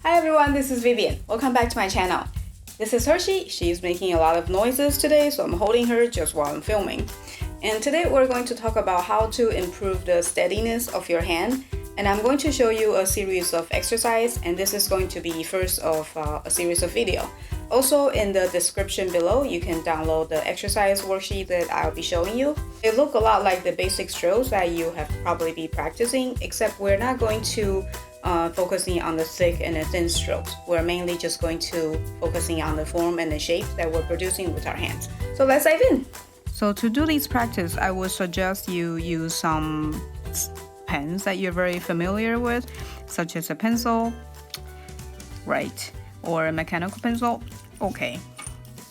Hi everyone, this is Vivian. Welcome back to my channel. This is Hershey. She's making a lot of noises today, so I'm holding her just while I'm filming. And today we're going to talk about how to improve the steadiness of your hand. And I'm going to show you a series of exercise, and this is going to be first of a series of video. Also in the description below, you can download the exercise worksheet that I'll be showing you. They look a lot like the basic strokes that you have probably be practicing, except we're not going to focusing on the thick and the thin strokes. We're mainly just going to focusing on the form and the shape that we're producing with our hands. So let's dive in. So to do this practice, I would suggest you use some pens that you're very familiar with, such as a pencil, right, or a mechanical pencil, okay,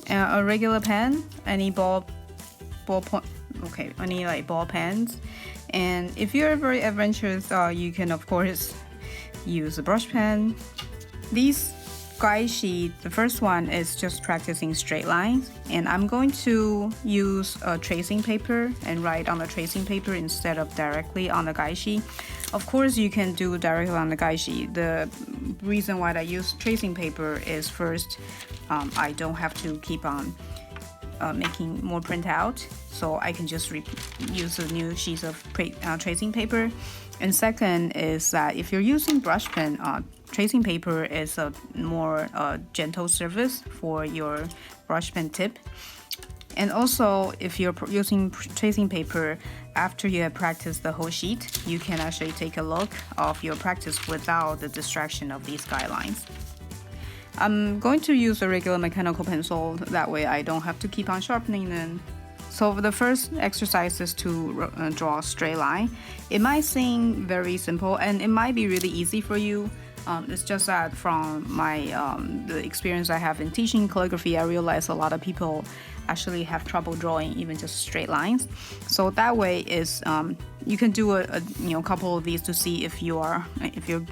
a regular pen, any ballpoint, okay, any like ball pens. And if you're very adventurous, you can of course use a brush pen. These guide sheet, the first one is just practicing straight lines, and I'm going to use a tracing paper and write on the tracing paper instead of directly on the guide sheet. Of course you can do directly on the guide sheet. The reason why I use tracing paper is first, I don't have to keep on making more printout, so I can just use a new sheet of tracing paper. And second is that if you're using brush pen, tracing paper is a more gentle surface for your brush pen tip. And also, if you're using tracing paper, after you have practiced the whole sheet, you can actually take a look of your practice without the distraction of these guidelines. I'm going to use a regular mechanical pencil, that way I don't have to keep on sharpening them. So the first exercise is to draw a straight line. It might seem very simple and it might be really easy for you. It's just that from my the experience I have in teaching calligraphy, I realize a lot of people actually have trouble drawing even just straight lines. So that way is you can do a couple of these to see if you're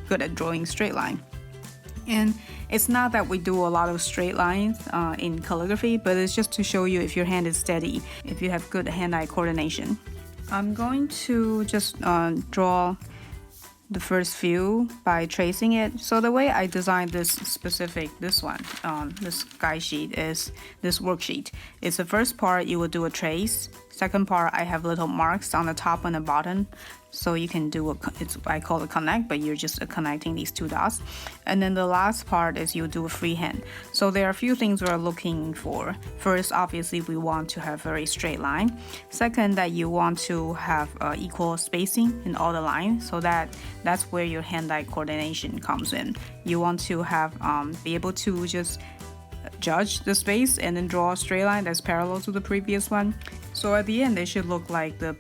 good at drawing straight line. And it's not that we do a lot of straight lines in calligraphy, but it's just to show you if your hand is steady, if you have good hand-eye coordination. I'm going to just draw the first few by tracing it. So the way I designed this guide sheet is this worksheet. It's the first part you will do a trace. Second part, I have little marks on the top and the bottom, so you can do I call it connect, but you're just connecting these two dots. And then the last part is you do a freehand. So there are a few things we're looking for. First, obviously, we want to have very straight line. Second, that you want to have equal spacing in all the lines, so that's where your hand-eye coordination comes in. You want to have be able to just judge the space and then draw a straight line that's parallel to the previous one. So at the end, they should look like the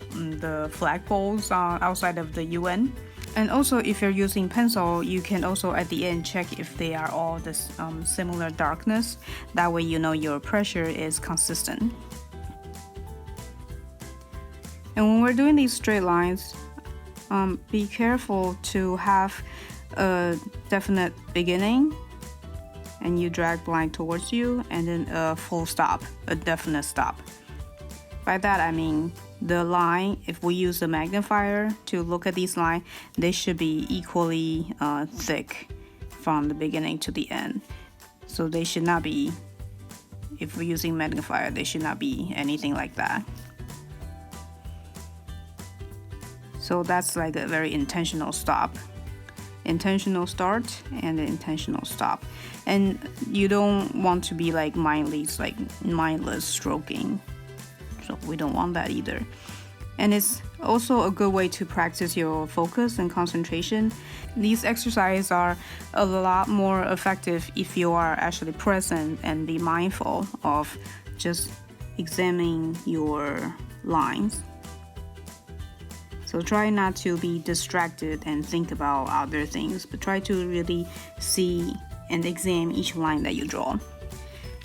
flagpoles outside of the UN. And also, if you're using pencil, you can also at the end check if they are all this similar darkness. That way you know your pressure is consistent. And when we're doing these straight lines, be careful to have a definite beginning, and you drag the line towards you, and then a full stop, a definite stop. By that I mean the line, if we use the magnifier to look at these lines, they should be equally thick from the beginning to the end. So they should not be, if we're using magnifier, they should not be anything like that. So that's like a very intentional stop. Intentional start and an intentional stop. And you don't want to be like mindless stroking. So we don't want that either. And it's also a good way to practice your focus and concentration. These exercises are a lot more effective if you are actually present and be mindful of just examining your lines. So try not to be distracted and think about other things, but try to really see and examine each line that you draw.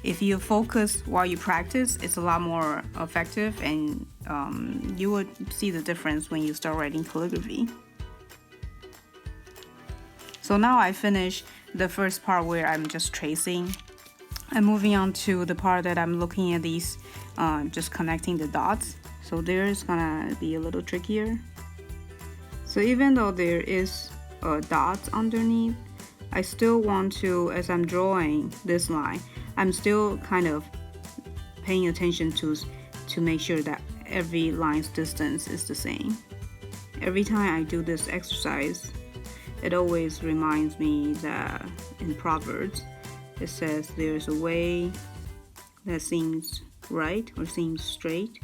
If you focus while you practice, it's a lot more effective, and you would see the difference when you start writing calligraphy. So now I finished the first part where I'm just tracing. I'm moving on to the part that I'm looking at these, just connecting the dots. So there's gonna be a little trickier. So even though there is a dot underneath, I still want to, as I'm drawing this line, I'm still kind of paying attention to make sure that every line's distance is the same. Every time I do this exercise, it always reminds me that in Proverbs, it says there's a way that seems right or seems straight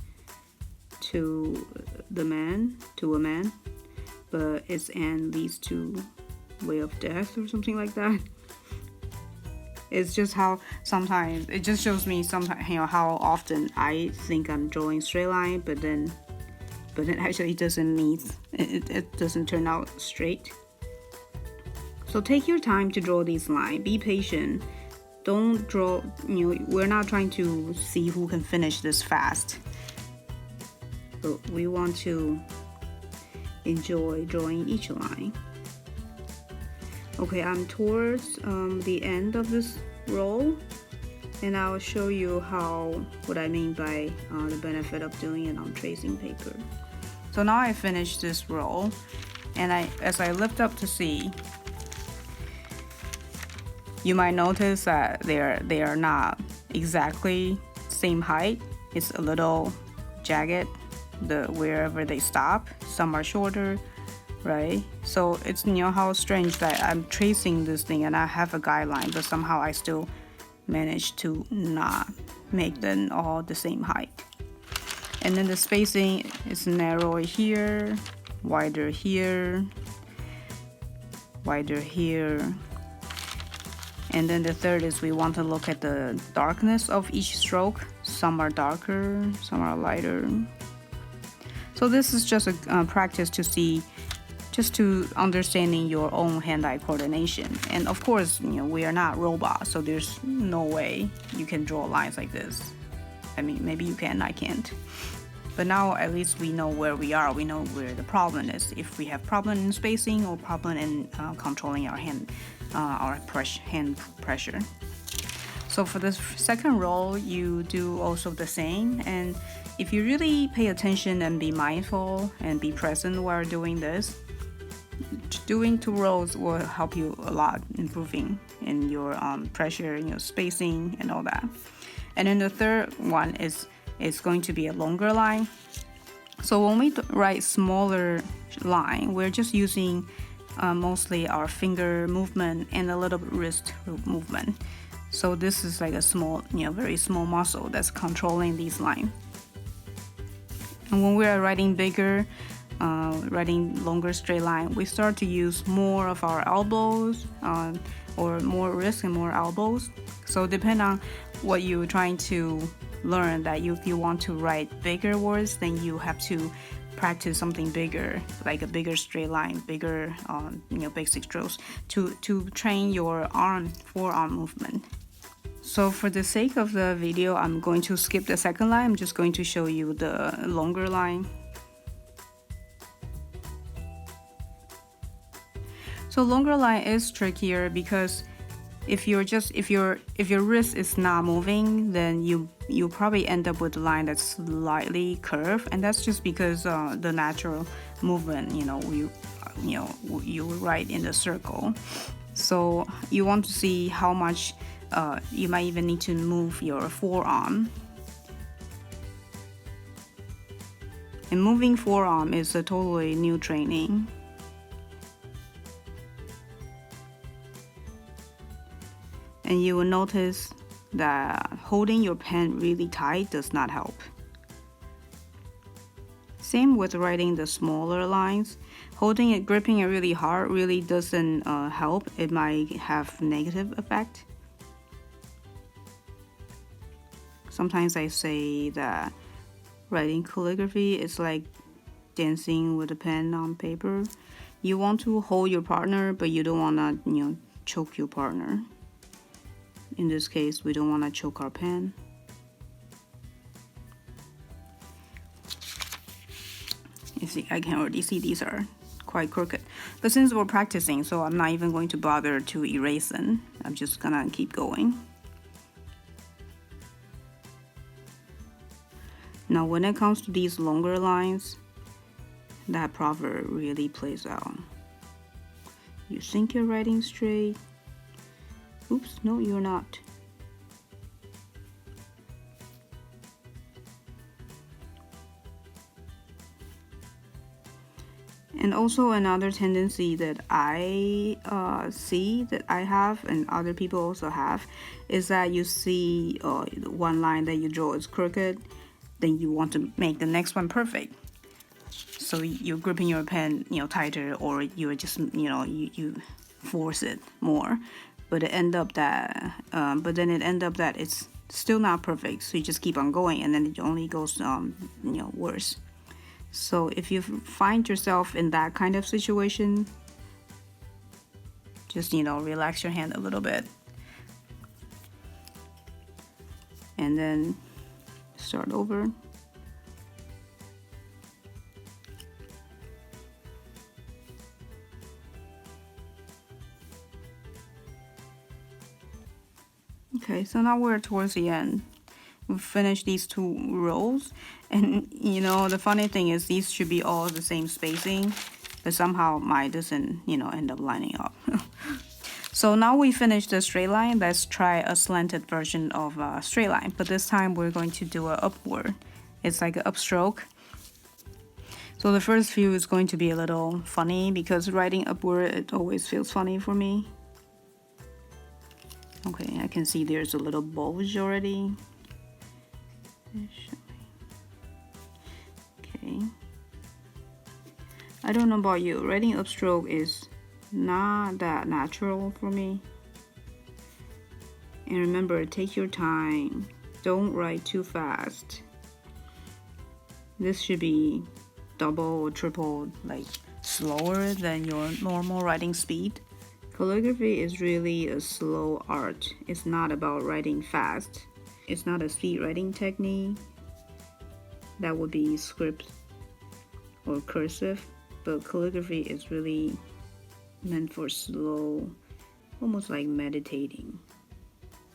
to a man, but its end leads to way of death or something like that. It's just how sometimes it just shows me sometimes, how often I think I'm drawing straight line, but then actually it doesn't meet, it doesn't turn out straight. So take your time to draw these lines. Be patient. Don't draw, we're not trying to see who can finish this fast, but we want to enjoy drawing each line. Okay, I'm towards the end of this row, and I'll show you what I mean by the benefit of doing it on tracing paper. So now I finished this row, and as I lift up to see, you might notice that they are not exactly same height. It's a little jagged wherever they stop. Some are shorter, right? So it's how strange that I'm tracing this thing and I have a guideline, but somehow I still manage to not make them all the same height. And then the spacing is narrower here, wider here, wider here. And then the third is we want to look at the darkness of each stroke. Some are darker, some are lighter. So this is just a practice to see, just to understanding your own hand-eye coordination. And of course, we are not robots, so there's no way you can draw lines like this. I mean, maybe you can, I can't. But now at least we know where we are. We know where the problem is. If we have problem in spacing or problem in controlling our hand pressure. So for the second row, you do also the same. And if you really pay attention and be mindful and be present while doing this, doing 2 rows will help you a lot, improving in your pressure, your spacing and all that. And then the third one is going to be a longer line. So when we write smaller line, we're just using mostly our finger movement and a little wrist movement. So this is like a small, very small muscle that's controlling these lines. And when we are writing bigger, writing longer straight line, we start to use more of our elbows or more wrist and more elbows. So depending on what you're trying to learn, that if you want to write bigger words, then you have to practice something bigger, like a bigger straight line, bigger basic strokes to train your forearm movement. So for the sake of the video, I'm going to skip the second line. I'm just going to show you the longer line. So longer line is trickier because if your wrist is not moving, then you probably end up with a line that's slightly curved, and that's just because the natural movement, you write in the circle. So you want to see how much you might even need to move your forearm. And moving forearm is a totally new training. And you will notice that holding your pen really tight does not help. Same with writing the smaller lines. Holding it, gripping it really hard really doesn't help. It might have negative effect. Sometimes I say that writing calligraphy is like dancing with a pen on paper. You want to hold your partner, but you don't want to, choke your partner. In this case, we don't want to choke our pen. You see, I can already see these are quite crooked. But since we're practicing, so I'm not even going to bother to erase them. I'm just gonna keep going. Now, when it comes to these longer lines, that proverb really plays out. You think you're writing straight, Oops, no, you're not. And also another tendency that I see that I have and other people also have is that you see one line that you draw is crooked, then you want to make the next one perfect. So you're gripping your pen, tighter, or you're just, you force it more, but it end up that, it's still not perfect. So you just keep on going, and then it only goes, worse. So if you find yourself in that kind of situation, just, relax your hand a little bit. And then start over. Okay, so now we're towards the end. We've finished these 2 rows, and the funny thing is these should be all the same spacing, but somehow mine doesn't end up lining up. So now we finished the straight line. Let's try a slanted version of a straight line, but this time we're going to do an upward. It's like an upstroke. So the first few is going to be a little funny because writing upward, it always feels funny for me. Okay, I can see there's a little bulge already. Okay. I don't know about you, writing upstroke is not that natural for me. And remember, take your time. Don't write too fast. This should be double or triple, like slower than your normal writing speed. Calligraphy is really a slow art. It's not about writing fast. It's not a speed writing technique. That would be script or cursive. But calligraphy is really meant for slow, almost like meditating.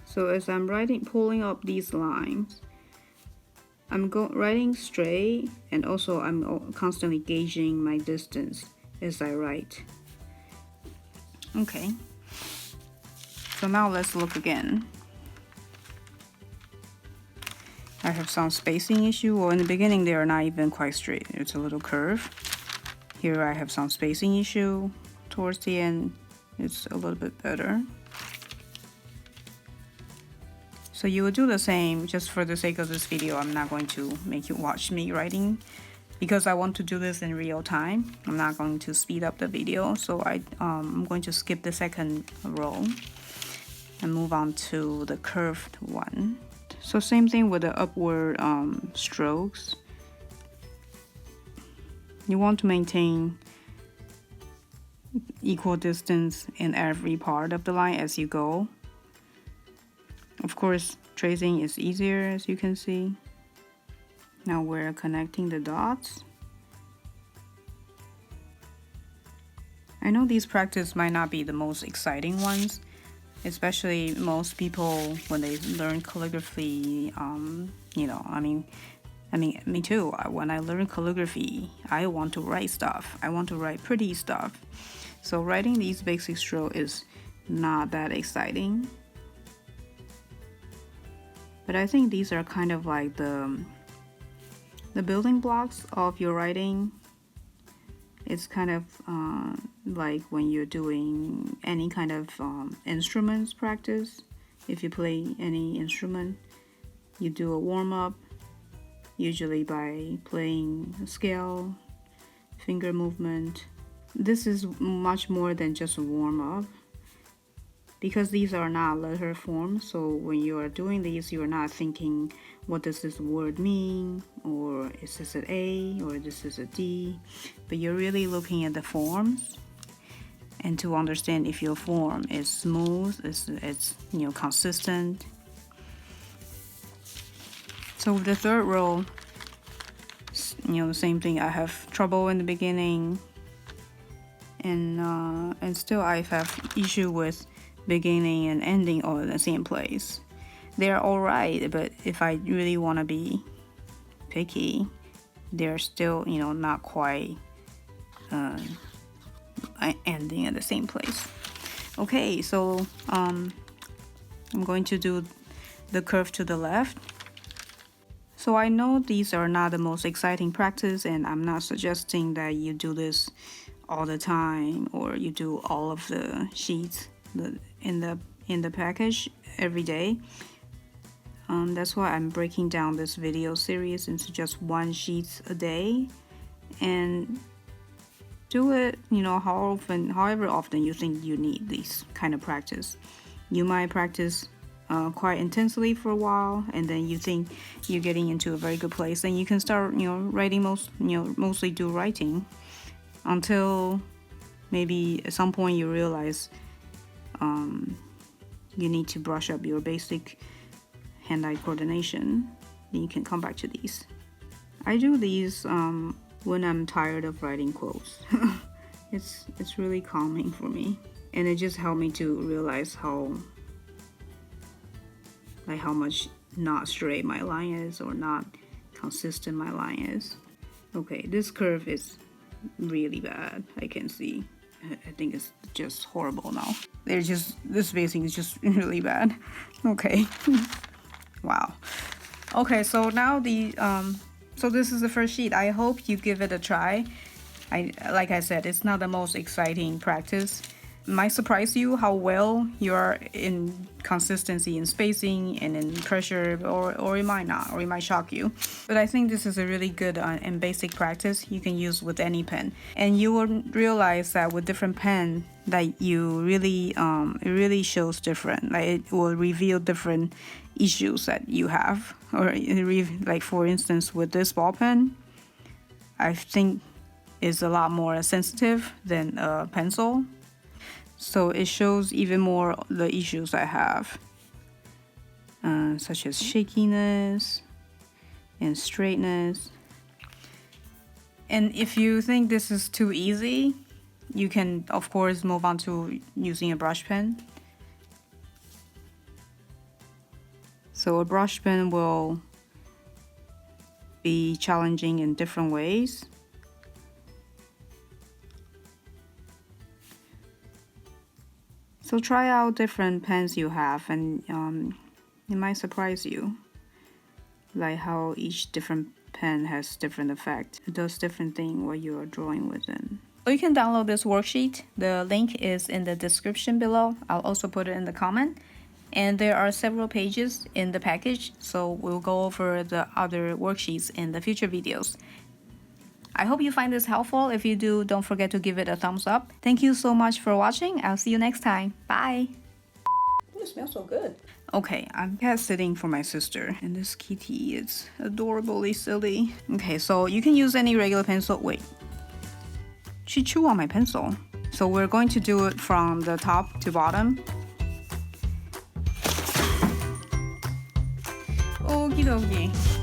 So as I'm pulling up these lines, I'm writing straight, and also I'm constantly gauging my distance as I write. Okay, so now let's look again. I have some spacing issue. Well, in the beginning they are not even quite straight. It's a little curve. Here I have some spacing issue. Towards the end, it's a little bit better. So you will do the same. Just for the sake of this video, I'm not going to make you watch me writing because I want to do this in real time. I'm not going to speed up the video, so I'm going to skip the second row and move on to the curved one. So same thing with the upward strokes. You want to maintain equal distance in every part of the line as you go. Of course, tracing is easier, as you can see. Now we're connecting the dots. I know these practices might not be the most exciting ones, especially most people when they learn calligraphy, me too. When I learn calligraphy, I want to write stuff. I want to write pretty stuff. So writing these basic strokes is not that exciting. But I think these are kind of like the building blocks of your writing. It's kind of like when you're doing any kind of instruments practice. If you play any instrument, you do a warm-up, usually by playing a scale, finger movement. This is much more than just a warm-up, because these are not letter forms. So when you are doing these, you are not thinking, what does this word mean, or is this an A, or this is a D, but you're really looking at the forms and to understand if your form is smooth, it's consistent. So with the third row, the same thing. I have trouble in the beginning, and still I have issue with beginning and ending all in the same place. They're all right, but if I really want to be picky, they're still not quite ending at the same place. Okay, so I'm going to do the curve to the left. So I know these are not the most exciting practice, and I'm not suggesting that you do this all the time or you do all of the sheets in the package every day. That's why I'm breaking down this video series into just 1 sheet a day, and do it, however often you think you need this kind of practice. You might practice quite intensely for a while, and then you think you're getting into a very good place, then you can start, writing mostly do writing until maybe at some point you realize you need to brush up your basic hand-eye coordination. Then you can come back to these. I do these when I'm tired of writing quotes. It's really calming for me, and it just helped me to realize how much not straight my line is or not consistent my line is. Okay, this curve is really bad. I can see. I think it's just horrible now. This spacing is just really bad. Okay. Wow. Okay, so now so this is the first sheet. I hope you give it a try. Like I said, it's not the most exciting practice. It might surprise you how well you are in consistency in spacing and in pressure, or it might not, or it might shock you. But I think this is a really good and basic practice you can use with any pen, and you will realize that with different pen that you really it really shows different. Like it will reveal different issues that you have, or like for instance with this ball pen, I think is a lot more sensitive than a pencil. So it shows even more the issues I have, such as shakiness and straightness. And if you think this is too easy, you can of course move on to using a brush pen. So a brush pen will be challenging in different ways. So try out different pens you have, and it might surprise you, like how each different pen has different effect. It does different thing what you are drawing within. So you can download this worksheet. The link is in the description below. I'll also put it in the comment. And there are several pages in the package, so we'll go over the other worksheets in the future videos. I hope you find this helpful. If you do, don't forget to give it a thumbs up. Thank you so much for watching. I'll see you next time. Bye! Ooh, it smells so good. Okay, I'm cat sitting for my sister, and this kitty is adorably silly. Okay, so you can use any regular pencil. Wait, she chewed on my pencil. So we're going to do it from the top to bottom. Okie dokie.